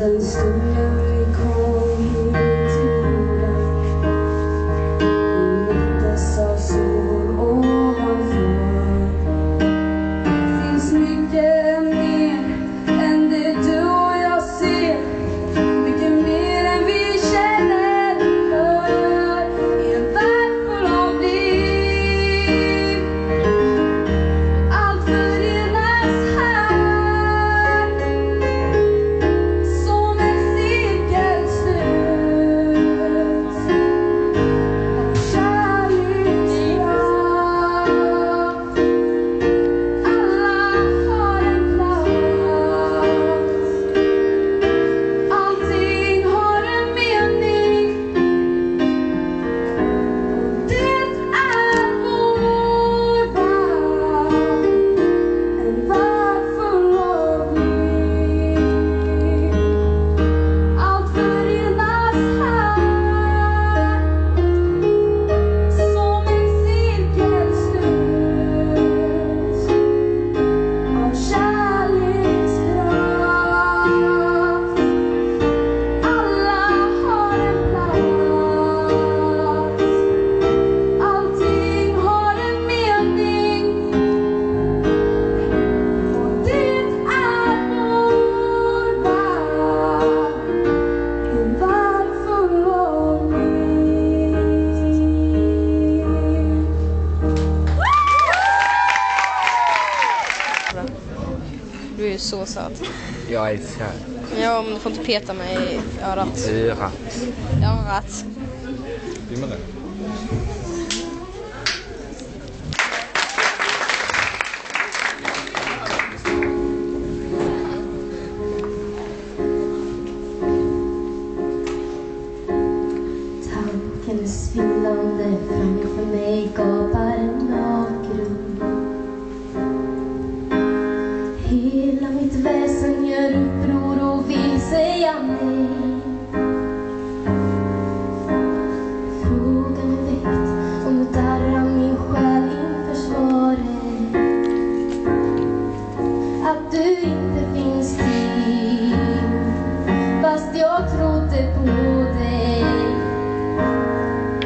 den stunden vi kom hit till jorden, möttes av sol ovanför. Finns mycket mer än det du och jag ser, mycket mer än vi känner för, i en värld full av liv. Allt förenas här, som en cirkel sluts av kärlekskraft. Alla har en plats, allting har en mening, och det är vår värld, en värld full av liv. Allt förenas här, som en cirkel sluts av kärlekskraft. Alla har en plats, allting har en mening, och det är vår värld, en värld full av liv. Du är ju så söt. Jag är kär. Ja, men du får inte peta mig i örat. Örat. Örat. Vill man det? Tanken är svindlande, framför mig gapar en avgrund. Hela mitt väsen gör uppror och vill säga nej. Frågan är väckt om det darrar min själ inför svaret, att du inte finns till, fast jag trodde på dig.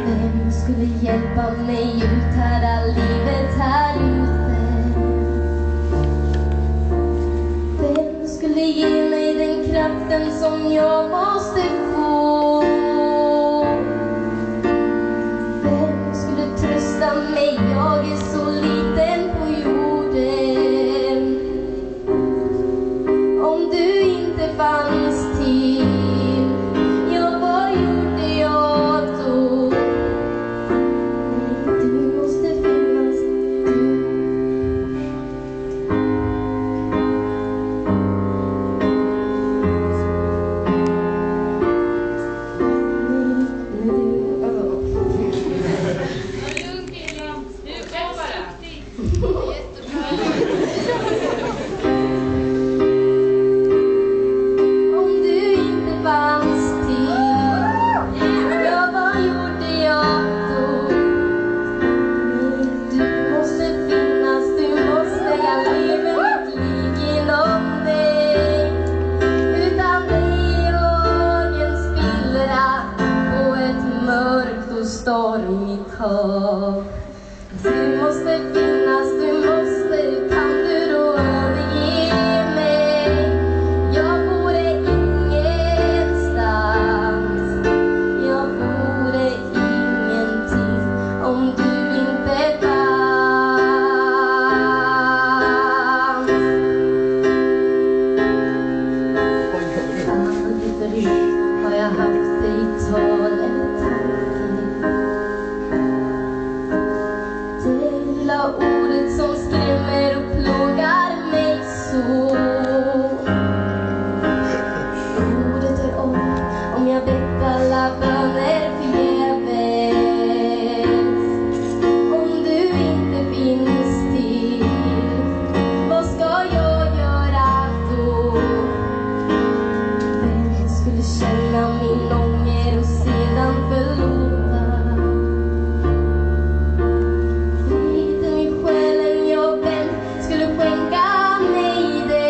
Vem skulle hjälpa mig uthärda livet här ute? Vem skulle ge mig den kraften som jag måste få? Vem skulle trösta mig? Jag är så liten på jorden. Om du inte fanns till, ja, vad gjorde jag då? Du måste finnas, om du inte fanns till, ja, vad gjorde jag då? Du måste finnas, du måste, jag lever mitt liv genom dig. Utan dig är jag en spillra på ett mörkt och stormigt hav. Du måste finnas, du måste, kan du då överge mig? Jag vore ingenstans, jag vore ingenting om du inte fanns. Aldrig förut har jag haft dig i tal eller tanke. Det lilla ordet som skrämmer och plågar mig så. Ordet är om jag bett alla böner förgäves. Om du inte finns till, vad ska jag göra då? Vem skulle känna min ånger och sedan förlåta? Friden i själen jag vänt skulle skänka mig det.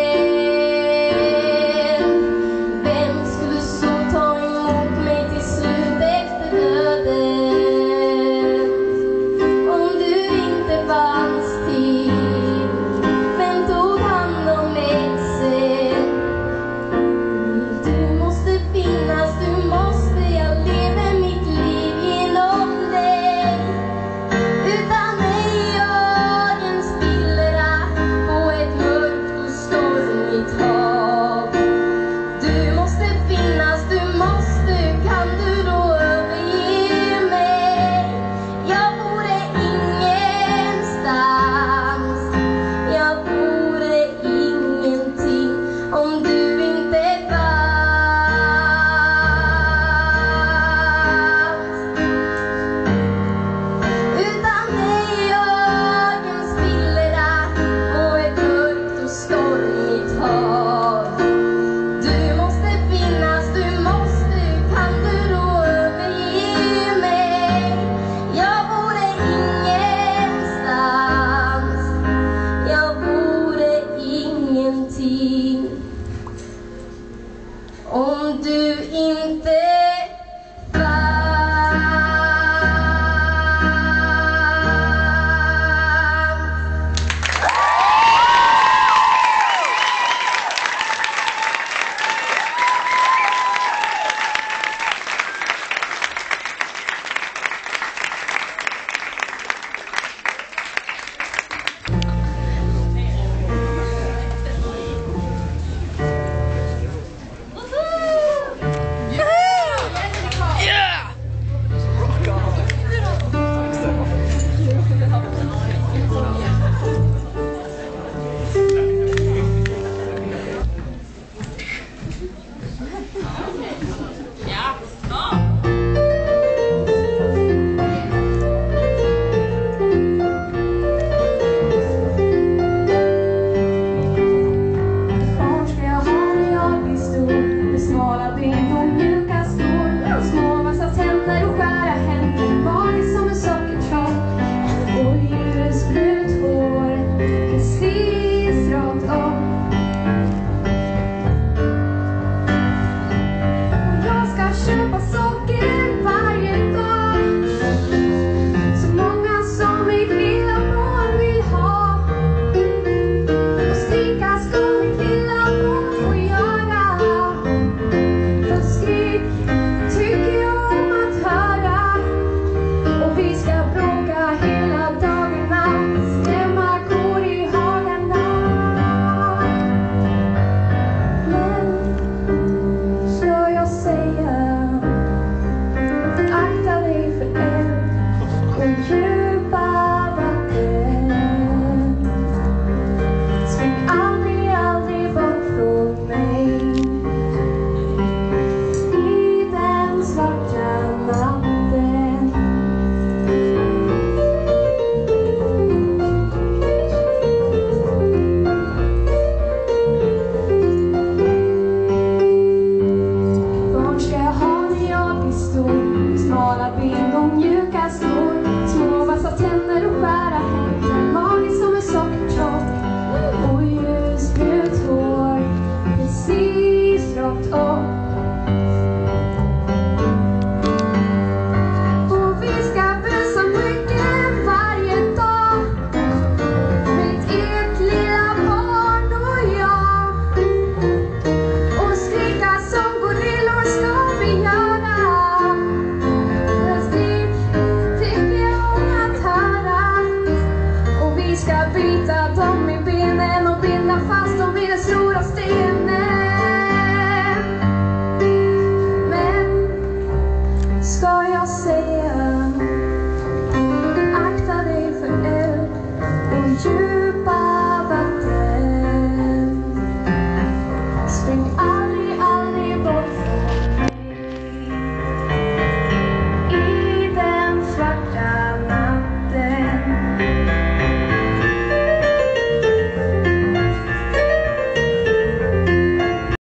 ska bita dem i benen.